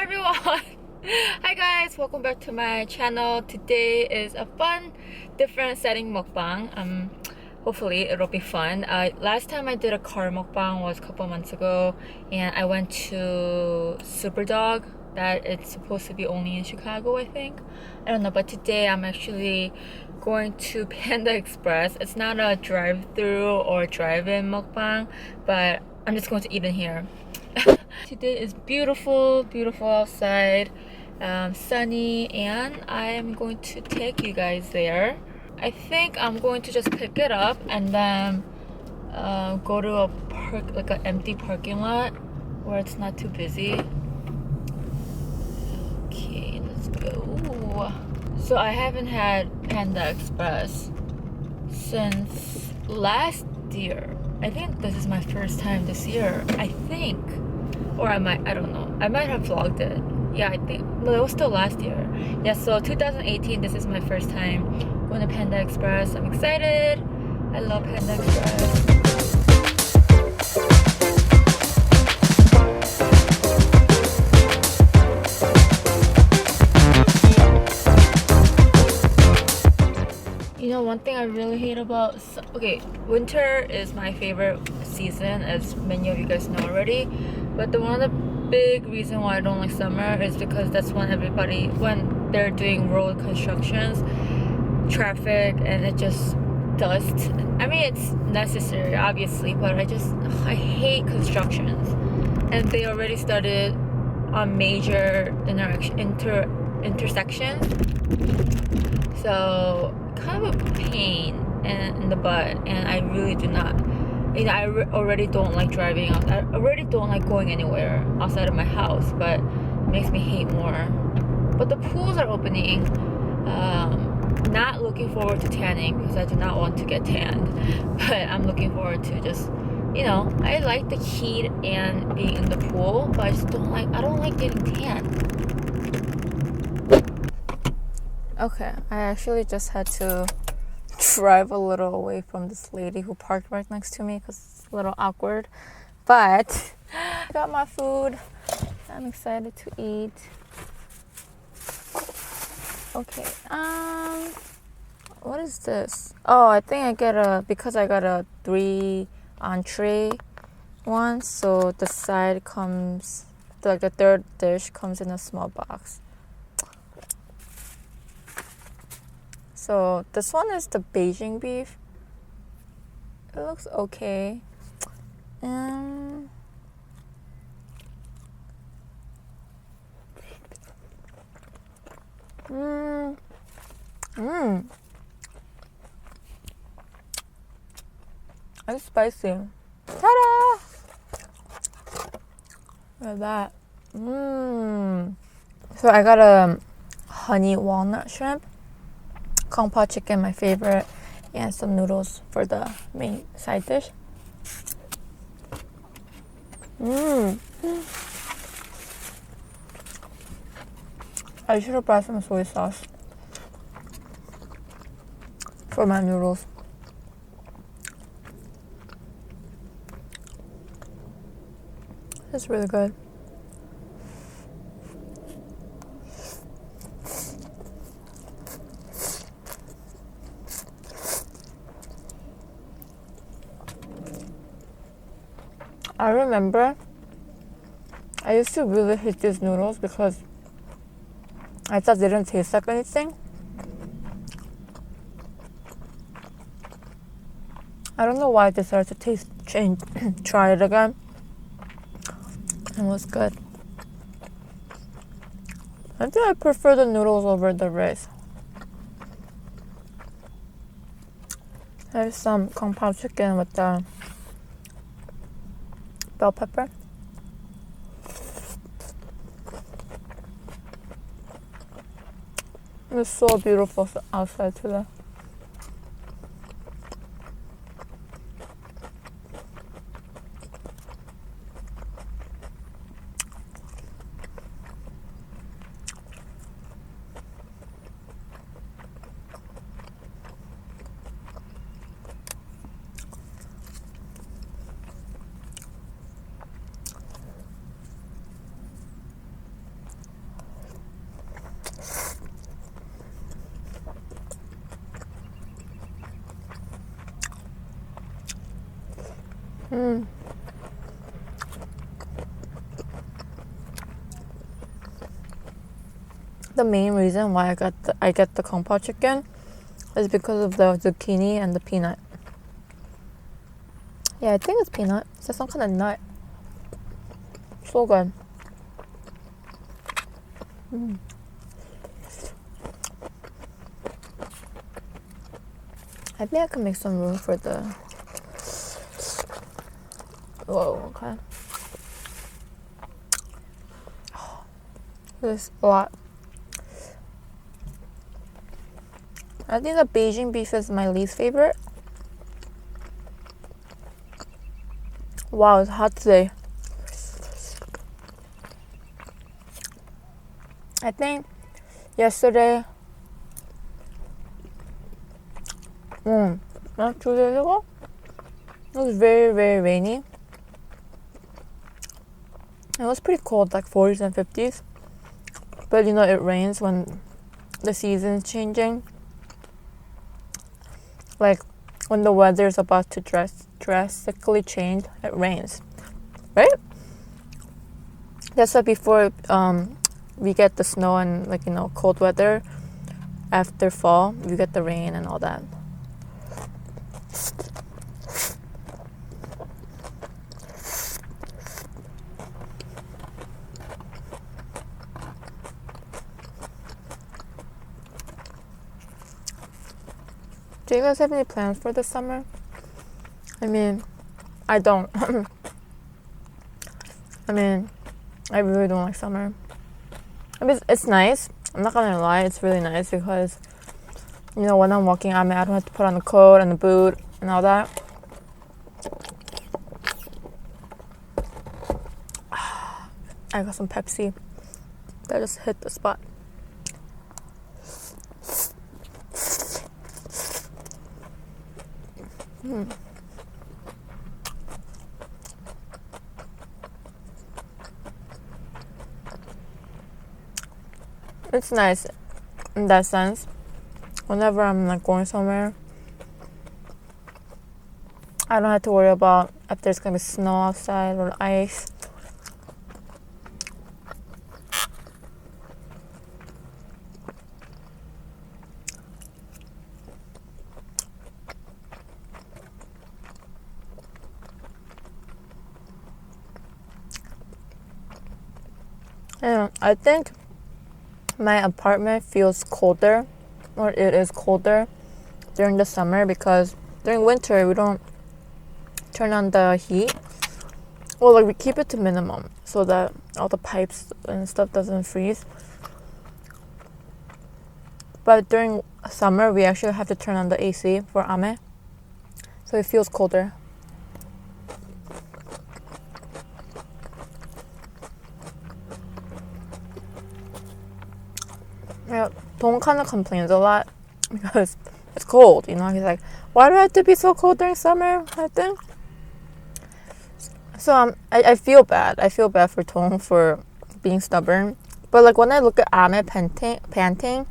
everyone! Hi guys, welcome back to my channel. Today is a fun, different setting mukbang. Hopefully it'll be fun. Last time I did a car mukbang was a couple months ago, and I went to Superdog. That it's supposed to be only in Chicago, I think. I don't know, but today I'm actually going to Panda Express. It's not a drive-through or drive-in mukbang, but I'm just going to eat in here. Today is beautiful, beautiful outside, sunny, and I'm going to take you guys there. I think I'm going to just pick it up and then go to a park, like an empty parking lot where it's not too busy. Okay, let's go. So I haven't had Panda Express since last year. I think this is my first time this year, I think. Or I don't know. I might have vlogged it. Yeah, I think, no, it was still last year. Yeah, so 2018, this is my first time going to Panda Express. I'm excited. I love Panda Express. You know, one thing I really hate about, okay, winter is my favorite season, as many of you guys know already. But one of the big reason why I don't like summer is because that's when when they're doing road constructions, traffic, and it just dust. I mean, it's necessary, obviously, but I hate constructions. And they already started on major intersections. So, kind of a pain in the butt, and I really do not. You know, I already don't like driving out. I already don't like going anywhere outside of my house, but it makes me hate more. But the pools are opening. Not looking forward to tanning because I do not want to get tanned. But I'm looking forward to just, you know, I like the heat and being in the pool, but I don't like getting tan. Okay, I actually just had to drive a little away from this lady who parked right next to me because it's a little awkward, but I got my food. I'm excited to eat. Okay, what is this? Oh, I think because I got a 3 entree one, so the side comes, like the third dish comes in a small box. So this one is the Beijing beef. It looks okay. It's spicy. Ta-da! Look at that. So I got a honey walnut shrimp, kung pao chicken, my favorite, and some noodles for the main side dish. I should have brought some soy sauce for my noodles. It's really good. I remember I used to really hate these noodles because I thought they didn't taste like anything. I don't know why I decided to try it again. It was good. I think I prefer the noodles over the rice. There's some kung pao chicken with the bell pepper. It's so beautiful outside today. The main reason why I get the kung pao chicken is because of the zucchini and the peanut. Yeah, I think it's peanut. It's some kind of nut. So good. I think I can make some room for the... Whoa, okay. There's a lot. I think the Beijing beef is my least favorite. Wow, it's hot today. I think yesterday, not 2 days ago, it was very, very rainy. It was pretty cold, like 40s and 50s. But you know, it rains when the season's changing. Like when the weather is about to drastically change, it rains, right? That's why before we get the snow and, like, you know, cold weather, after fall we get the rain and all that. Do you guys have any plans for the summer? I mean, I don't. I mean, I really don't like summer. I mean, it's nice. I'm not gonna lie, it's really nice because, you know, when I'm walking, I don't have to put on a coat and a boot and all that. I got some Pepsi. That just hit the spot. It's nice in that sense. Whenever I'm like going somewhere, I don't have to worry about if there's gonna be snow outside or ice. And I think my apartment feels colder, or it is colder during the summer, because during winter we don't turn on the heat. Well, like, we keep it to minimum so that all the pipes and stuff doesn't freeze. But during summer we actually have to turn on the AC for ame, so it feels colder. Yeah, Dong kind of complains a lot because it's cold, you know. He's like, why do I have to be so cold during summer? I think. So I feel bad. I feel bad for Dong for being stubborn. But like when I look at Ame panting,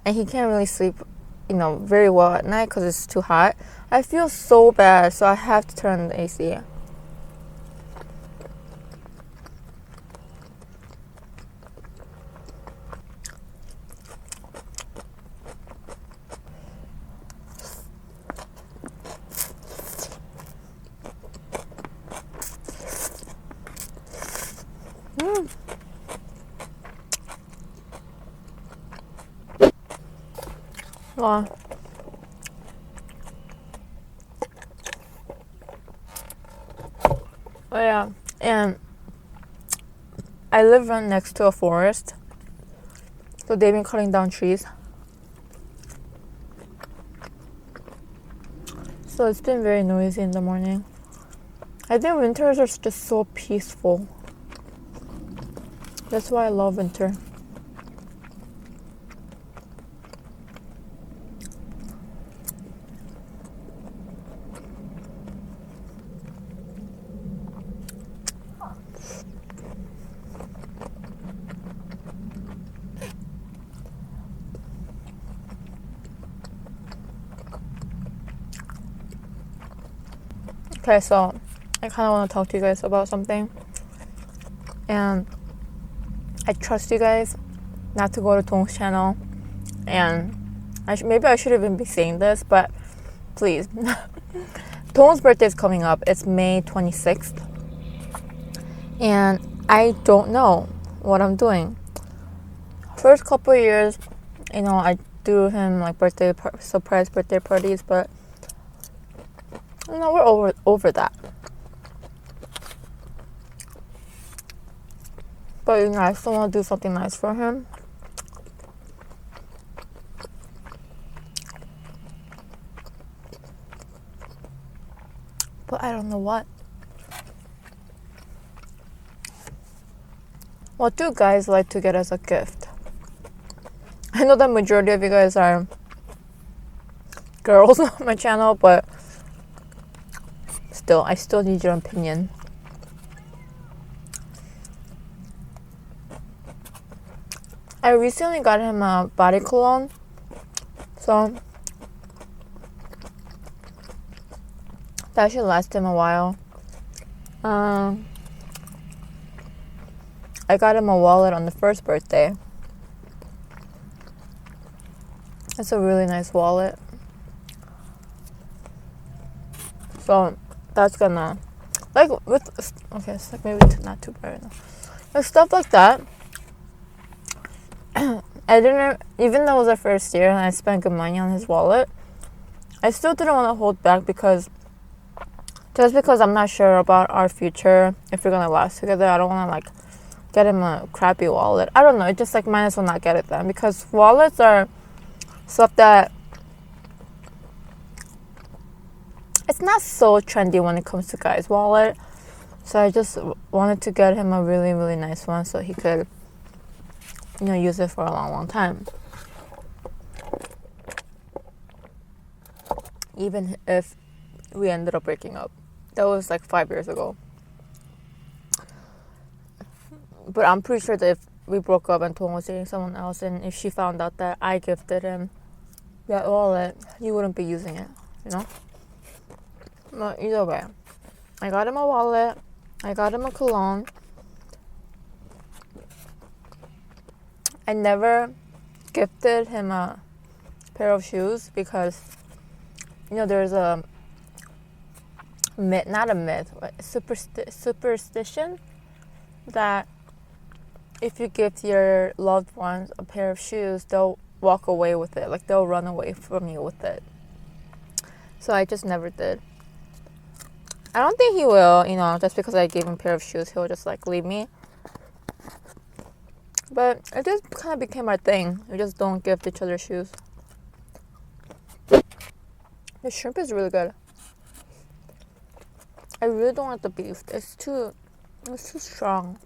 and he can't really sleep, you know, very well at night because it's too hot, I feel so bad. So I have to turn on the AC. Wow. Oh yeah, and I live right next to a forest, so they've been cutting down trees. So it's been very noisy in the morning. I think winters are just so peaceful. That's why I love winter. Okay, so I kind of want to talk to you guys about something. And I trust you guys not to go to Dong's channel. And maybe I should even be saying this, but please. Dong's birthday is coming up. It's May 26th. And I don't know what I'm doing. First couple of years, I do him like surprise birthday parties, but we're over that. But I still want to do something nice for him. But I don't know what. What do guys like to get as a gift? I know the majority of you guys are girls on my channel, but I still need your opinion. I recently got him a body cologne, so that should last him a while. I got him a wallet on the first birthday. It's a really nice wallet. So that's gonna it's like maybe not too bright enough. Like stuff like that. Even though it was our first year and I spent good money on his wallet, I still didn't want to hold back because I'm not sure about our future, if we're gonna last together. I don't want to like get him a crappy wallet. I don't know. It just like might as well not get it then, because wallets are stuff that it's not so trendy when it comes to guys' wallet. So I just wanted to get him a really, really nice one so he could use it for a long, long time. Even if we ended up breaking up. That was like 5 years ago. But I'm pretty sure that if we broke up and Dong was dating someone else, and if she found out that I gifted him that wallet, he wouldn't be using it, But either way, I got him a wallet, I got him a cologne. I never gifted him a pair of shoes because, there's a myth, not a myth, but superstition that if you gift your loved ones a pair of shoes, they'll walk away with it. Like, they'll run away from you with it. So I just never did. I don't think he will, just because I gave him a pair of shoes, he'll just like leave me. But it just kind of became our thing. We just don't gift each other shoes. The shrimp is really good. I really don't like the beef. It's too strong.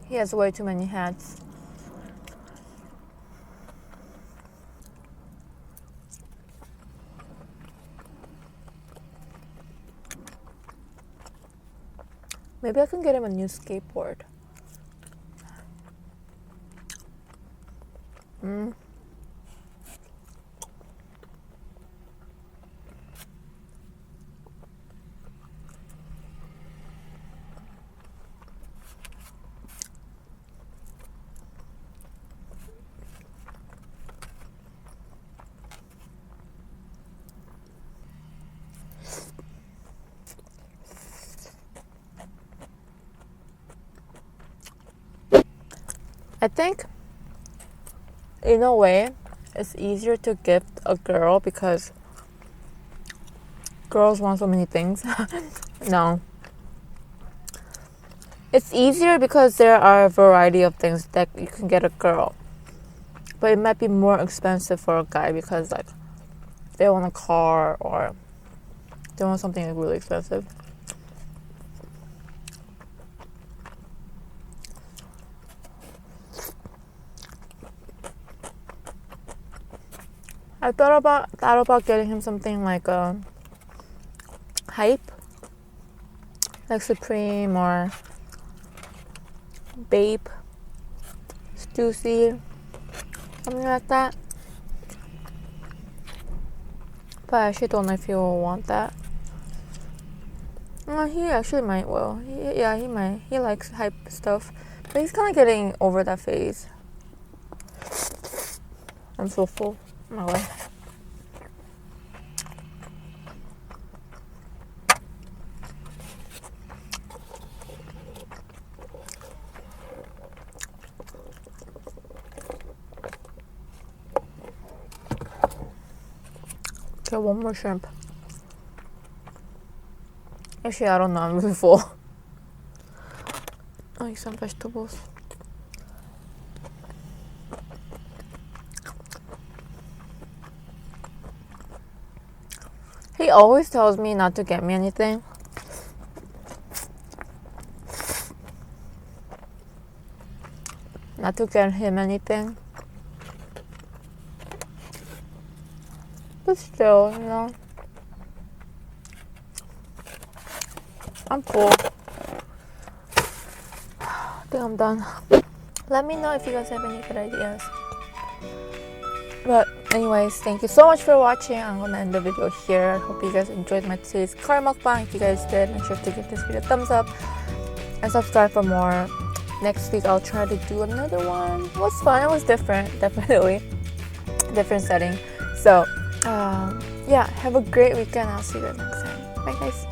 He has way too many hats. Maybe I can get him a new skateboard. I think, in a way, it's easier to gift a girl because girls want so many things. No. It's easier because there are a variety of things that you can get a girl. But it might be more expensive for a guy because, like, they want a car or they want something really expensive. I thought about getting him something like a hype, like Supreme or Babe, Stussy, something like that. But I actually don't know if he will want that. He actually might will. He might. He likes hype stuff. But he's kind of getting over that phase. I'm so full. My way. Okay, one more shrimp. Actually, I don't know. I'm really full. I'll eat some vegetables. He always tells me not to get me anything. Not to get him anything. But still, you know. I'm full. I think I'm done. Let me know if you guys have any good ideas. But anyways, thank you so much for watching. I'm gonna end the video here. I hope you guys enjoyed my today's car mukbang. If you guys did, make sure to give this video a thumbs up and subscribe for more. Next week I'll try to do another one. It was fun. It was different, definitely. Different setting. So yeah, have a great weekend. I'll see you guys next time. Bye guys.